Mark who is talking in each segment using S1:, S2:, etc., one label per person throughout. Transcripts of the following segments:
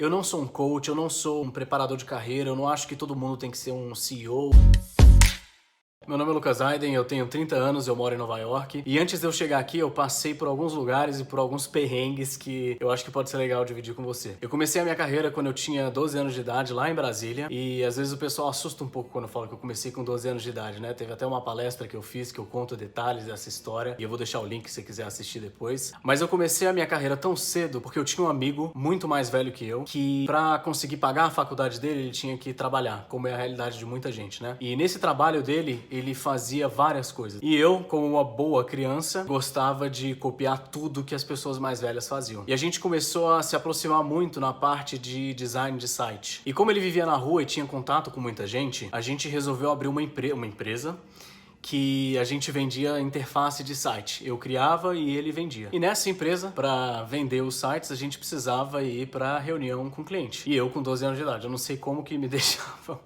S1: Eu não sou um coach, eu não sou um preparador de carreira, eu não acho que todo mundo tem que ser um CEO. Meu nome é Lucas Aiden, eu tenho 30 anos, eu moro em Nova York. E antes de eu chegar aqui, eu passei por alguns lugares e por alguns perrengues que eu acho que pode ser legal dividir com você. Eu comecei a minha carreira quando eu tinha 12 anos de idade, lá em Brasília. E às vezes o pessoal assusta um pouco quando eu falo que eu comecei com 12 anos de idade, né? Teve até uma palestra que eu fiz que eu conto detalhes dessa história. E eu vou deixar o link se você quiser assistir depois. Mas eu comecei a minha carreira tão cedo porque eu tinha um amigo muito mais velho que eu, que pra conseguir pagar a faculdade dele, ele tinha que trabalhar, como é a realidade de muita gente, né? E nesse trabalho dele, ele fazia várias coisas. E eu, como uma boa criança, gostava de copiar tudo que as pessoas mais velhas faziam. E a gente começou a se aproximar muito na parte de design de site. E como ele vivia na rua e tinha contato com muita gente, a gente resolveu abrir uma empresa que a gente vendia interface de site. Eu criava e ele vendia. E nessa empresa, para vender os sites, a gente precisava ir para reunião com o cliente. E eu com 12 anos de idade. Eu não sei como que me deixavam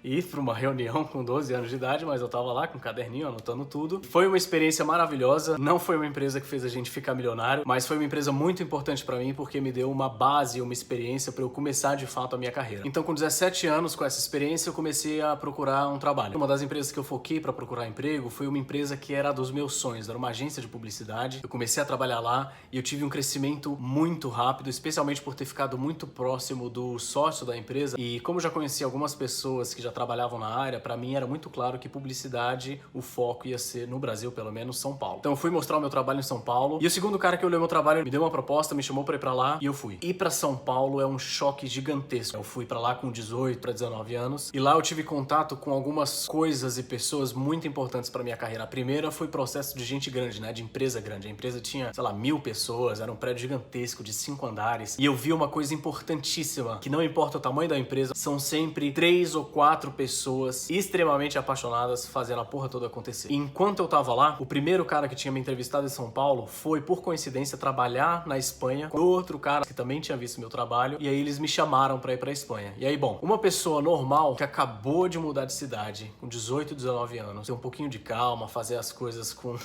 S1: ir para uma reunião com 12 anos de idade, mas eu tava lá com um caderninho, anotando tudo. Foi uma experiência maravilhosa. Não foi uma empresa que fez a gente ficar milionário, mas foi uma empresa muito importante para mim porque me deu uma base, uma experiência para eu começar de fato a minha carreira. Então, com 17 anos, com essa experiência, eu comecei a procurar um trabalho. Uma das empresas que eu foquei para procurar emprego foi uma empresa que era dos meus sonhos, era uma agência de publicidade. Eu comecei a trabalhar lá e eu tive um crescimento muito rápido, especialmente por ter ficado muito próximo do sócio da empresa. E como eu já conheci algumas pessoas que já trabalhavam na área, para mim era muito claro que publicidade, o foco ia ser, no Brasil pelo menos, São Paulo. Então eu fui mostrar o meu trabalho em São Paulo e o segundo cara que olhou meu trabalho me deu uma proposta, me chamou para ir para lá e eu fui. Ir para São Paulo é um choque gigantesco. Eu fui para lá com 18 para 19 anos e lá eu tive contato com algumas coisas e pessoas muito importantes para minha carreira. A primeira foi processo de gente grande, né, de empresa grande. A empresa tinha, sei lá, 1000 pessoas, era um prédio gigantesco de 5 andares e eu vi uma coisa importantíssima, que não importa o tamanho da empresa, são sempre 3 ou 4 pessoas extremamente apaixonadas fazendo a porra toda acontecer. E enquanto eu tava lá, o primeiro cara que tinha me entrevistado em São Paulo foi, por coincidência, trabalhar na Espanha com outro cara que também tinha visto meu trabalho, e aí eles me chamaram pra ir pra Espanha. E aí, bom, uma pessoa normal que acabou de mudar de cidade, com 18, 19 anos, ter um pouquinho de calma, fazer as coisas com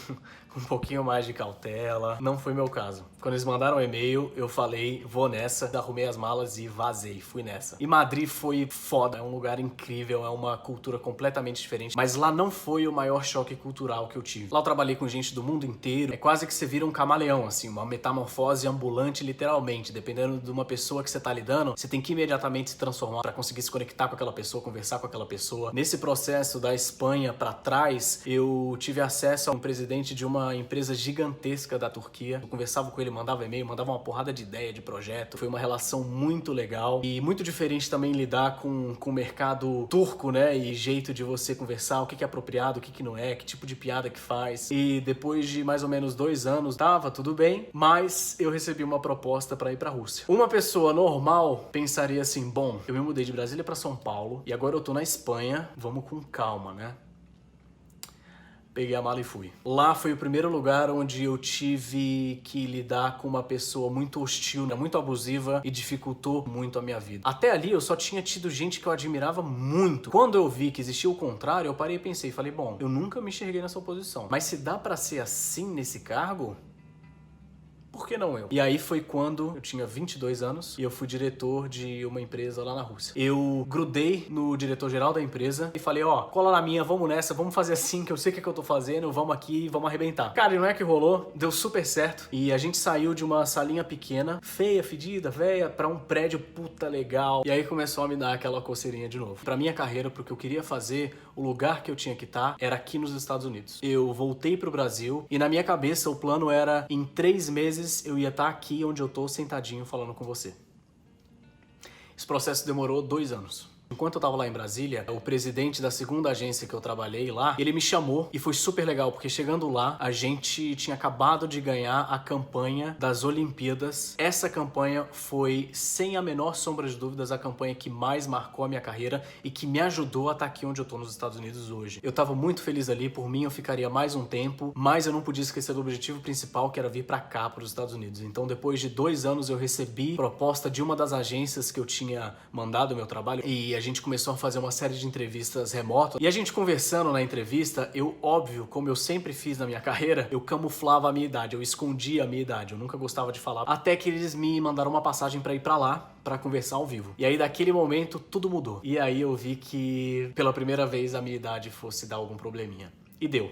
S1: um pouquinho mais de cautela, não foi meu caso. Quando eles mandaram um e-mail, eu falei, vou nessa, arrumei as malas e vazei, fui nessa. E Madrid foi foda, é um lugar incrível, é uma cultura completamente diferente, mas lá não foi o maior choque cultural que eu tive. Lá eu trabalhei com gente do mundo inteiro, é quase que você vira um camaleão, assim, uma metamorfose ambulante literalmente, dependendo de uma pessoa que você tá lidando, você tem que imediatamente se transformar para conseguir se conectar com aquela pessoa, conversar com aquela pessoa. Nesse processo da Espanha para trás, eu tive acesso a um presidente de uma empresa gigantesca da Turquia. Eu conversava com ele, mandava e-mail, mandava uma porrada de ideia, de projeto. Foi uma relação muito legal e muito diferente também lidar com o mercado turco, né? E jeito de você conversar, o que é apropriado, o que não é, que tipo de piada que faz. E depois de mais ou menos 2 anos, tava tudo bem, mas eu recebi uma proposta para ir pra Rússia. Uma pessoa normal pensaria assim, bom, eu me mudei de Brasília para São Paulo e agora eu tô na Espanha, vamos com calma, né? Peguei a mala e fui. Lá foi o primeiro lugar onde eu tive que lidar com uma pessoa muito hostil, né, muito abusiva e dificultou muito a minha vida. Até ali eu só tinha tido gente que eu admirava muito. Quando eu vi que existia o contrário, eu parei e pensei, falei, bom, eu nunca me enxerguei nessa posição. Mas se dá pra ser assim nesse cargo, por que não eu? E aí foi quando eu tinha 22 anos e eu fui diretor de uma empresa lá na Rússia. Eu grudei no diretor-geral da empresa e falei, ó, cola na minha, vamos nessa, vamos fazer assim, que eu sei o que eu tô fazendo, vamos aqui, vamos arrebentar. Cara, e não é que rolou, deu super certo e a gente saiu de uma salinha pequena, feia, fedida, velha, pra um prédio puta legal. E aí começou a me dar aquela coceirinha de novo. Pra minha carreira, pro que eu queria fazer, o lugar que eu tinha que estar era aqui nos Estados Unidos. Eu voltei pro Brasil e na minha cabeça o plano era, em 3 meses, eu ia estar aqui onde eu tô sentadinho falando com você. Esse processo demorou 2 anos. Enquanto eu tava lá em Brasília, o presidente da segunda agência que eu trabalhei lá, ele me chamou e foi super legal, porque chegando lá, a gente tinha acabado de ganhar a campanha das Olimpíadas. Essa campanha foi, sem a menor sombra de dúvidas, a campanha que mais marcou a minha carreira e que me ajudou a estar aqui onde eu tô nos Estados Unidos hoje. Eu tava muito feliz ali, por mim eu ficaria mais um tempo, mas eu não podia esquecer do objetivo principal, que era vir pra cá, pros Estados Unidos. Então depois de 2 anos eu recebi proposta de uma das agências que eu tinha mandado o meu trabalho e a gente começou a fazer uma série de entrevistas remotas. E a gente conversando na entrevista, óbvio, como eu sempre fiz na minha carreira, eu camuflava a minha idade, eu escondia a minha idade, eu nunca gostava de falar. Até que eles me mandaram uma passagem pra ir pra lá, pra conversar ao vivo. E aí, daquele momento, tudo mudou. E aí eu vi que, pela primeira vez, a minha idade fosse dar algum probleminha. E deu.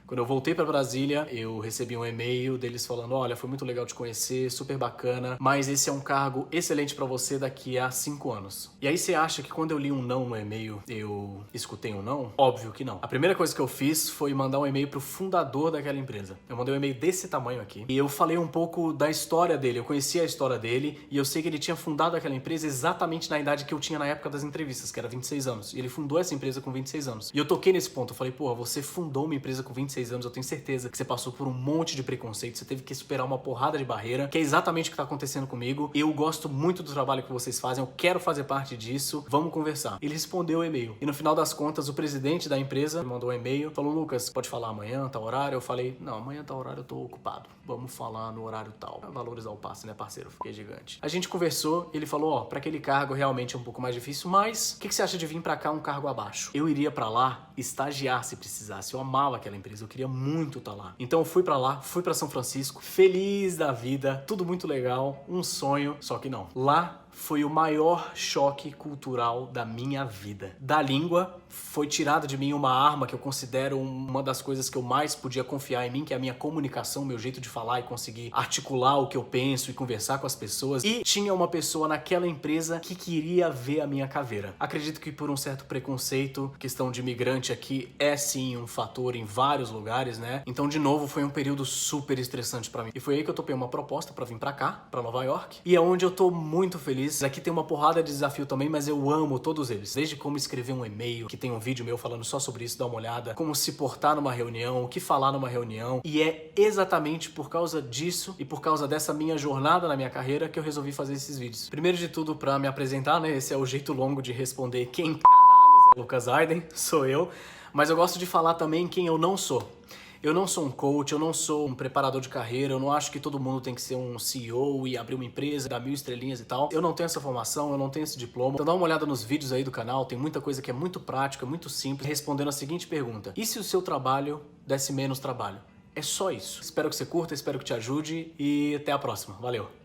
S1: Quando eu voltei pra Brasília, eu recebi um e-mail deles falando: olha, foi muito legal te conhecer, super bacana, mas esse é um cargo excelente pra você daqui a 5 anos. E aí você acha que quando eu li um não no e-mail, eu escutei um não? Óbvio que não. A primeira coisa que eu fiz foi mandar um e-mail pro fundador daquela empresa. Eu mandei um e-mail desse tamanho aqui, e eu falei um pouco da história dele, eu conhecia a história dele, e eu sei que ele tinha fundado aquela empresa exatamente na idade que eu tinha na época das entrevistas, que era 26 anos. E ele fundou essa empresa com 26 anos. E eu toquei nesse ponto, eu falei: porra, você fundou uma empresa com 26 anos, eu tenho certeza que você passou por um monte de preconceito, você teve que superar uma porrada de barreira, que é exatamente o que tá acontecendo comigo. Eu gosto muito do trabalho que vocês fazem, eu quero fazer parte disso, vamos conversar. Ele respondeu o e-mail. E no final das contas, o presidente da empresa me mandou um e-mail, falou: Lucas, pode falar amanhã, tal horário? Eu falei: não, amanhã, tal horário eu tô ocupado. Vamos falar no horário tal. Valores ao passe, né, parceiro? Fiquei gigante. A gente conversou, ele falou: ó, pra aquele cargo realmente é um pouco mais difícil, mas o que você acha de vir pra cá um cargo abaixo? Eu iria pra lá estagiar se precisasse. Eu amava aquela empresa, eu queria muito estar lá. Então eu fui pra lá, fui pra São Francisco, feliz da vida, tudo muito legal, um sonho, só que não. Lá foi o maior choque cultural da minha vida. Da língua, foi tirada de mim uma arma que eu considero uma das coisas que eu mais podia confiar em mim, que é a minha comunicação, meu jeito de falar e conseguir articular o que eu penso e conversar com as pessoas. E tinha uma pessoa naquela empresa que queria ver a minha caveira. Acredito que por um certo preconceito, questão de imigrante aqui é sim um fator em vários lugares, né? Então, de novo, foi um período super estressante pra mim. E foi aí que eu topei uma proposta pra vir pra cá, pra Nova York, e é onde eu tô muito feliz. Aqui tem uma porrada de desafio também, mas eu amo todos eles. Desde como escrever um e-mail, que tem um vídeo meu falando só sobre isso, dá uma olhada. Como se portar numa reunião, o que falar numa reunião. E é exatamente por causa disso e por causa dessa minha jornada na minha carreira que eu resolvi fazer esses vídeos. Primeiro de tudo, pra me apresentar, né? Esse é o jeito longo de responder quem caralho é Lucas Aiden, sou eu. Mas eu gosto de falar também quem eu não sou. Eu não sou um coach, eu não sou um preparador de carreira, eu não acho que todo mundo tem que ser um CEO e abrir uma empresa, dar 1000 estrelinhas e tal. Eu não tenho essa formação, eu não tenho esse diploma. Então dá uma olhada nos vídeos aí do canal, tem muita coisa que é muito prática, muito simples, respondendo a seguinte pergunta: e se o seu trabalho desse menos trabalho? É só isso. Espero que você curta, espero que te ajude e até a próxima. Valeu!